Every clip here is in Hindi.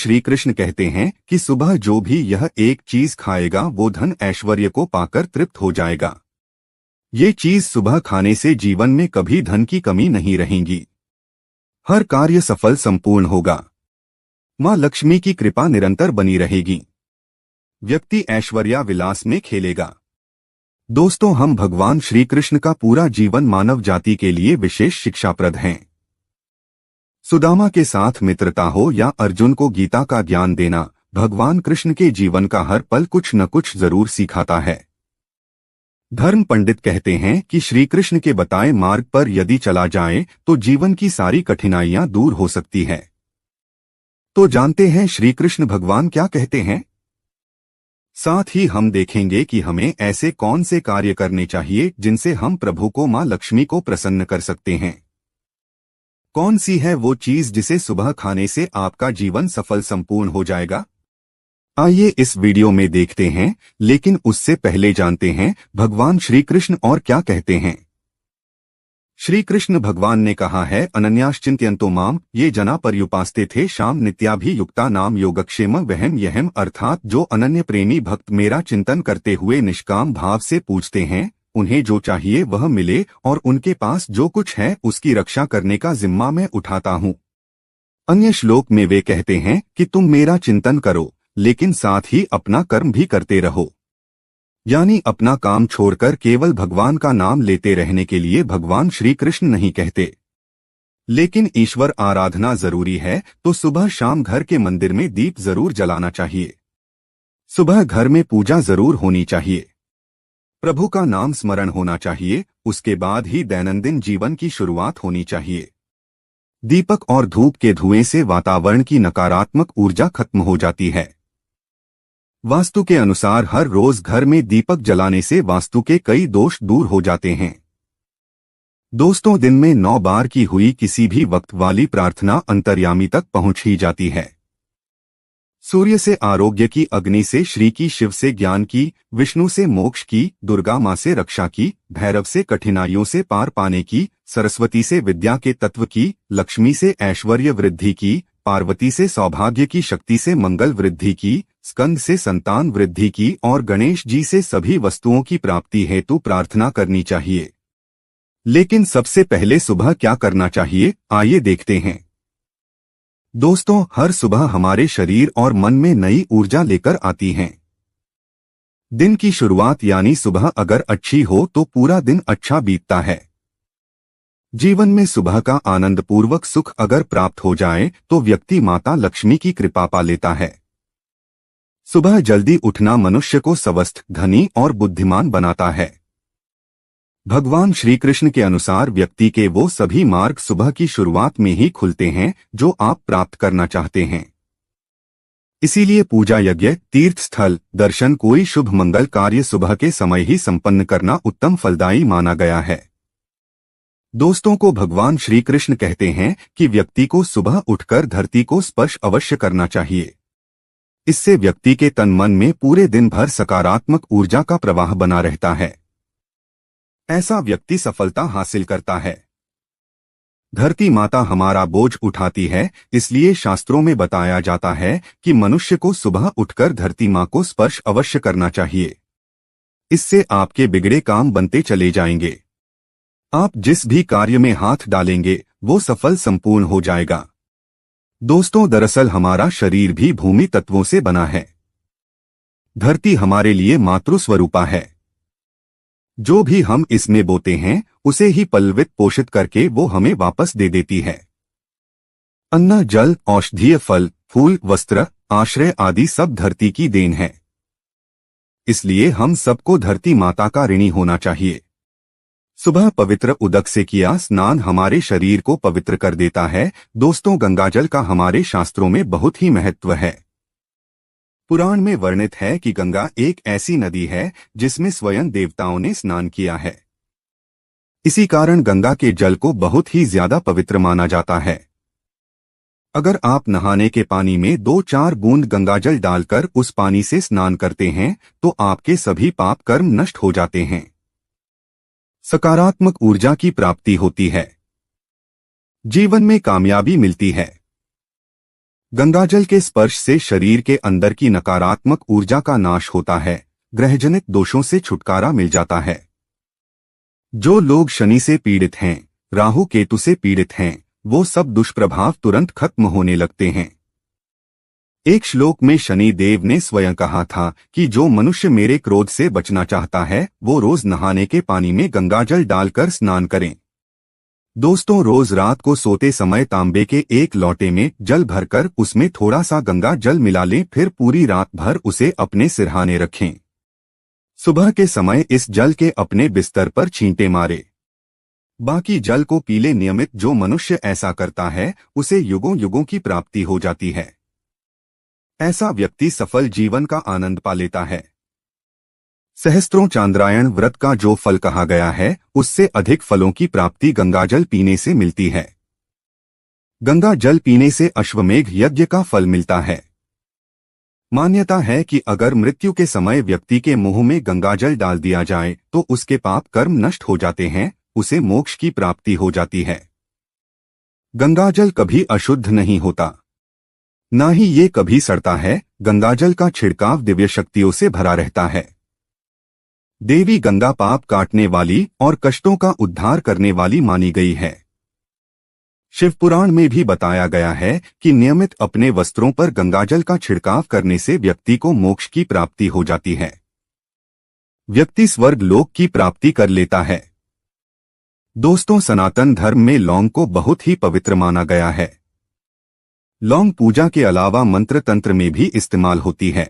श्री कृष्ण कहते हैं कि सुबह जो भी यह एक चीज खाएगा वो धन ऐश्वर्य को पाकर तृप्त हो जाएगा। ये चीज सुबह खाने से जीवन में कभी धन की कमी नहीं रहेगी। हर कार्य सफल संपूर्ण होगा। मां लक्ष्मी की कृपा निरंतर बनी रहेगी। व्यक्ति ऐश्वर्या विलास में खेलेगा। दोस्तों, हम भगवान श्री कृष्ण का पूरा जीवन मानव जाति के लिए विशेष शिक्षाप्रद हैं। सुदामा के साथ मित्रता हो या अर्जुन को गीता का ज्ञान देना, भगवान कृष्ण के जीवन का हर पल कुछ न कुछ जरूर सिखाता है। धर्म पंडित कहते हैं कि श्री कृष्ण के बताए मार्ग पर यदि चला जाए तो जीवन की सारी कठिनाइयां दूर हो सकती है। तो जानते हैं श्री कृष्ण भगवान क्या कहते हैं। साथ ही हम देखेंगे कि हमें ऐसे कौन से कार्य करने चाहिए जिनसे हम प्रभु को मां लक्ष्मी को प्रसन्न कर सकते हैं। कौन सी है वो चीज जिसे सुबह खाने से आपका जीवन सफल संपूर्ण हो जाएगा। आइए इस वीडियो में देखते हैं, लेकिन उससे पहले जानते हैं भगवान श्री कृष्ण और क्या कहते हैं। श्री कृष्ण भगवान ने कहा है, अनन्याश्चिंत्यन्तो माम ये जना पर्युपास्ते थे शाम नित्याभियुक्ता नाम योगक्षेम वहम यहम, अर्थात जो अनन्य प्रेमी भक्त मेरा चिंतन करते हुए निष्काम भाव से पूछते हैं, उन्हें जो चाहिए वह मिले और उनके पास जो कुछ है उसकी रक्षा करने का जिम्मा मैं उठाता हूँ। अन्य श्लोक में वे कहते हैं कि तुम मेरा चिंतन करो लेकिन साथ ही अपना कर्म भी करते रहो, यानी अपना काम छोड़कर केवल भगवान का नाम लेते रहने के लिए भगवान श्री कृष्ण नहीं कहते। लेकिन ईश्वर आराधना जरूरी है तो सुबह शाम घर के मंदिर में दीप जरूर जलाना चाहिए। सुबह घर में पूजा जरूर होनी चाहिए। प्रभु का नाम स्मरण होना चाहिए। उसके बाद ही दैनंदिन जीवन की शुरुआत होनी चाहिए। दीपक और धूप के धुएं से वातावरण की नकारात्मक ऊर्जा खत्म हो जाती है। वास्तु के अनुसार हर रोज घर में दीपक जलाने से वास्तु के कई दोष दूर हो जाते हैं। दोस्तों, दिन में 9 बार की हुई किसी भी वक्त वाली प्रार्थना अंतर्यामी तक पहुंच ही जाती है। सूर्य से आरोग्य की, अग्नि से श्री की, शिव से ज्ञान की, विष्णु से मोक्ष की, दुर्गा मां से रक्षा की, भैरव से कठिनाइयों से पार पाने की, सरस्वती से विद्या के तत्व की, लक्ष्मी से ऐश्वर्य वृद्धि की, पार्वती से सौभाग्य की, शक्ति से मंगल वृद्धि की, स्कंद से संतान वृद्धि की और गणेश जी से सभी वस्तुओं की प्राप्ति हेतु प्रार्थना करनी चाहिए। लेकिन सबसे पहले सुबह क्या करना चाहिए, आइए देखते हैं। दोस्तों, हर सुबह हमारे शरीर और मन में नई ऊर्जा लेकर आती हैं। दिन की शुरुआत यानी सुबह अगर अच्छी हो तो पूरा दिन अच्छा बीतता है। जीवन में सुबह का आनंदपूर्वक सुख अगर प्राप्त हो जाए तो व्यक्ति माता लक्ष्मी की कृपा पा लेता है। सुबह जल्दी उठना मनुष्य को स्वस्थ, धनी और बुद्धिमान बनाता है। भगवान श्री कृष्ण के अनुसार व्यक्ति के वो सभी मार्ग सुबह की शुरुआत में ही खुलते हैं जो आप प्राप्त करना चाहते हैं। इसीलिए पूजा, यज्ञ, तीर्थ स्थल, दर्शन, कोई शुभ मंगल कार्य सुबह के समय ही संपन्न करना उत्तम फलदायी माना गया है। दोस्तों को भगवान श्री कृष्ण कहते हैं कि व्यक्ति को सुबह उठकर धरती को स्पर्श अवश्य करना चाहिए। इससे व्यक्ति के तन मन में पूरे दिन भर सकारात्मक ऊर्जा का प्रवाह बना रहता है। ऐसा व्यक्ति सफलता हासिल करता है। धरती माता हमारा बोझ उठाती है, इसलिए शास्त्रों में बताया जाता है कि मनुष्य को सुबह उठकर धरती मां को स्पर्श अवश्य करना चाहिए। इससे आपके बिगड़े काम बनते चले जाएंगे। आप जिस भी कार्य में हाथ डालेंगे वो सफल संपूर्ण हो जाएगा। दोस्तों, दरअसल हमारा शरीर भी भूमि तत्वों से बना है। धरती हमारे लिए मातृस्वरूपा है। जो भी हम इसमें बोते हैं उसे ही पल्वित पोषित करके वो हमें वापस दे देती है। अन्न, जल, औषधीय फल, फूल, वस्त्र, आश्रय आदि सब धरती की देन है। इसलिए हम सबको धरती माता का ऋणी होना चाहिए। सुबह पवित्र उदक से किया स्नान हमारे शरीर को पवित्र कर देता है। दोस्तों, गंगाजल का हमारे शास्त्रों में बहुत ही महत्व है। पुराण में वर्णित है कि गंगा एक ऐसी नदी है जिसमें स्वयं देवताओं ने स्नान किया है। इसी कारण गंगा के जल को बहुत ही ज्यादा पवित्र माना जाता है। अगर आप नहाने के पानी में 2-4 बूंद गंगाजल डालकर उस पानी से स्नान करते हैं तो आपके सभी पाप कर्म नष्ट हो जाते हैं। सकारात्मक ऊर्जा की प्राप्ति होती है। जीवन में कामयाबी मिलती है। गंगाजल के स्पर्श से शरीर के अंदर की नकारात्मक ऊर्जा का नाश होता है, ग्रहजनित दोषों से छुटकारा मिल जाता है। जो लोग शनि से पीड़ित हैं, राहु केतु से पीड़ित हैं, वो सब दुष्प्रभाव तुरंत खत्म होने लगते हैं। एक श्लोक में शनि देव ने स्वयं कहा था कि जो मनुष्य मेरे क्रोध से बचना चाहता है वो रोज नहाने के पानी में गंगाजल डालकर स्नान करें। दोस्तों, रोज रात को सोते समय तांबे के एक लोटे में जल भरकर उसमें थोड़ा सा गंगा जल मिला लें, फिर पूरी रात भर उसे अपने सिरहाने रखें। सुबह के समय इस जल के अपने बिस्तर पर छींटे मारे, बाकी जल को पी ले। नियमित जो मनुष्य ऐसा करता है उसे युगों युगों की प्राप्ति हो जाती है। ऐसा व्यक्ति सफल जीवन का आनंद पा लेता है। सहस्त्रों चांद्रायण व्रत का जो फल कहा गया है उससे अधिक फलों की प्राप्ति गंगाजल पीने से मिलती है। गंगा जल पीने से अश्वमेघ यज्ञ का फल मिलता है। मान्यता है कि अगर मृत्यु के समय व्यक्ति के मुंह में गंगाजल डाल दिया जाए तो उसके पाप कर्म नष्ट हो जाते हैं, उसे मोक्ष की प्राप्ति हो जाती है। गंगाजल कभी अशुद्ध नहीं होता, ना ही ये कभी सड़ता है। गंगाजल का छिड़काव दिव्य शक्तियों से भरा रहता है। देवी गंगा पाप काटने वाली और कष्टों का उद्धार करने वाली मानी गई है। शिवपुराण में भी बताया गया है कि नियमित अपने वस्त्रों पर गंगाजल का छिड़काव करने से व्यक्ति को मोक्ष की प्राप्ति हो जाती है। व्यक्ति स्वर्ग लोक की प्राप्ति कर लेता है। दोस्तों, सनातन धर्म में लौंग को बहुत ही पवित्र माना गया है। लौंग पूजा के अलावा मंत्र तंत्र में भी इस्तेमाल होती है।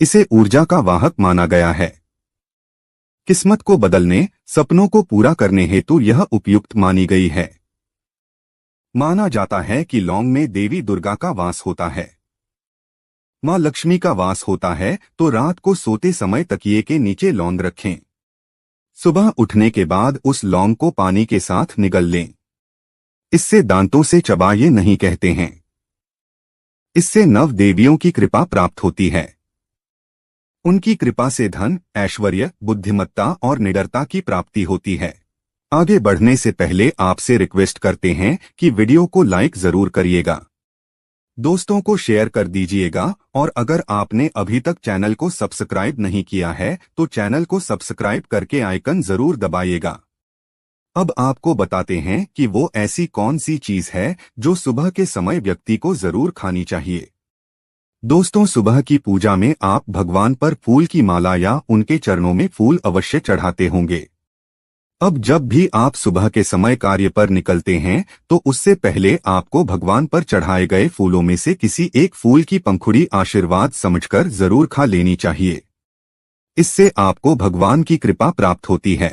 इसे ऊर्जा का वाहक माना गया है। किस्मत को बदलने, सपनों को पूरा करने हेतु यह उपयुक्त मानी गई है। माना जाता है कि लौंग में देवी दुर्गा का वास होता है, मां लक्ष्मी का वास होता है, तो रात को सोते समय तकिए के नीचे लौंग रखें। सुबह उठने के बाद उस लौंग को पानी के साथ निगल लें। इससे दांतों से चबाइए नहीं कहते हैं। इससे नव देवियों की कृपा प्राप्त होती है। उनकी कृपा से धन, ऐश्वर्य, बुद्धिमत्ता और निडरता की प्राप्ति होती है। आगे बढ़ने से पहले आपसे रिक्वेस्ट करते हैं कि वीडियो को लाइक जरूर करिएगा, दोस्तों को शेयर कर दीजिएगा, और अगर आपने अभी तक चैनल को सब्सक्राइब नहीं किया है तो चैनल को सब्सक्राइब करके आइकन जरूर दबाइएगा। अब आपको बताते हैं कि वो ऐसी कौन सी चीज है जो सुबह के समय व्यक्ति को जरूर खानी चाहिए। दोस्तों, सुबह की पूजा में आप भगवान पर फूल की माला या उनके चरणों में फूल अवश्य चढ़ाते होंगे। अब जब भी आप सुबह के समय कार्य पर निकलते हैं तो उससे पहले आपको भगवान पर चढ़ाए गए फूलों में से किसी एक फूल की पंखुड़ी आशीर्वाद समझकर जरूर खा लेनी चाहिए। इससे आपको भगवान की कृपा प्राप्त होती है।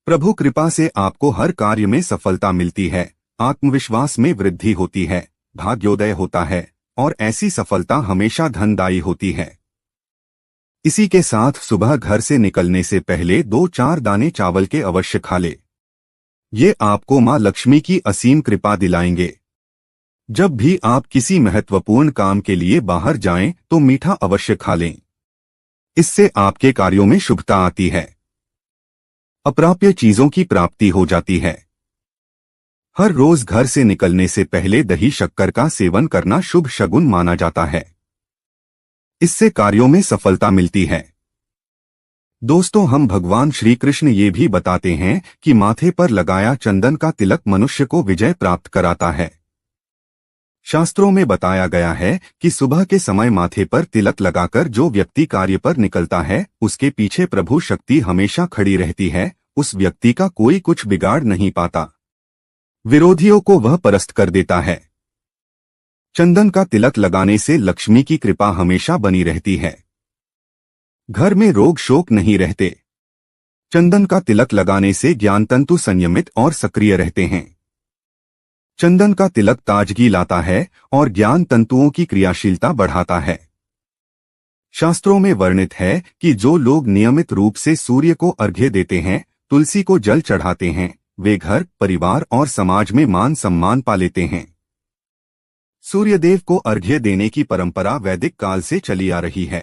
प्रभु कृपा से आपको हर कार्य में सफलता मिलती है, आत्मविश्वास में वृद्धि होती है, भाग्योदय होता है और ऐसी सफलता हमेशा धनदायी होती है। इसी के साथ सुबह घर से निकलने से पहले 2-4 दाने चावल के अवश्य खा ले। ये आपको मां लक्ष्मी की असीम कृपा दिलाएंगे। जब भी आप किसी महत्वपूर्ण काम के लिए बाहर जाएं तो मीठा अवश्य खा लें। इससे आपके कार्यों में शुभता आती है, अप्राप्य चीजों की प्राप्ति हो जाती है। हर रोज घर से निकलने से पहले दही शक्कर का सेवन करना शुभ शगुन माना जाता है। इससे कार्यों में सफलता मिलती है। दोस्तों, हम भगवान श्री कृष्ण ये भी बताते हैं कि माथे पर लगाया चंदन का तिलक मनुष्य को विजय प्राप्त कराता है। शास्त्रों में बताया गया है कि सुबह के समय माथे पर तिलक लगाकर जो व्यक्ति कार्य पर निकलता है उसके पीछे प्रभु शक्ति हमेशा खड़ी रहती है। उस व्यक्ति का कोई कुछ बिगाड़ नहीं पाता, विरोधियों को वह परास्त कर देता है। चंदन का तिलक लगाने से लक्ष्मी की कृपा हमेशा बनी रहती है। घर में रोग शोक नहीं रहते। चंदन का तिलक लगाने से ज्ञान तंतु संयमित और सक्रिय रहते हैं। चंदन का तिलक ताजगी लाता है और ज्ञान तंतुओं की क्रियाशीलता बढ़ाता है। शास्त्रों में वर्णित है कि जो लोग नियमित रूप से सूर्य को अर्घ्य देते हैं, तुलसी को जल चढ़ाते हैं, वे घर, परिवार और समाज में मान सम्मान पा लेते हैं। सूर्यदेव को अर्घ्य देने की परंपरा वैदिक काल से चली आ रही है।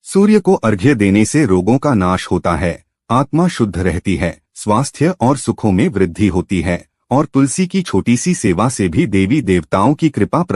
सूर्य को अर्घ्य देने से रोगों का नाश होता है, आत्मा शुद्ध रहती है, स्वास्थ्य और सुखों में वृद्धि होती है और तुलसी की छोटी सी सेवा से भी देवी देवताओं की कृपा प्राप्त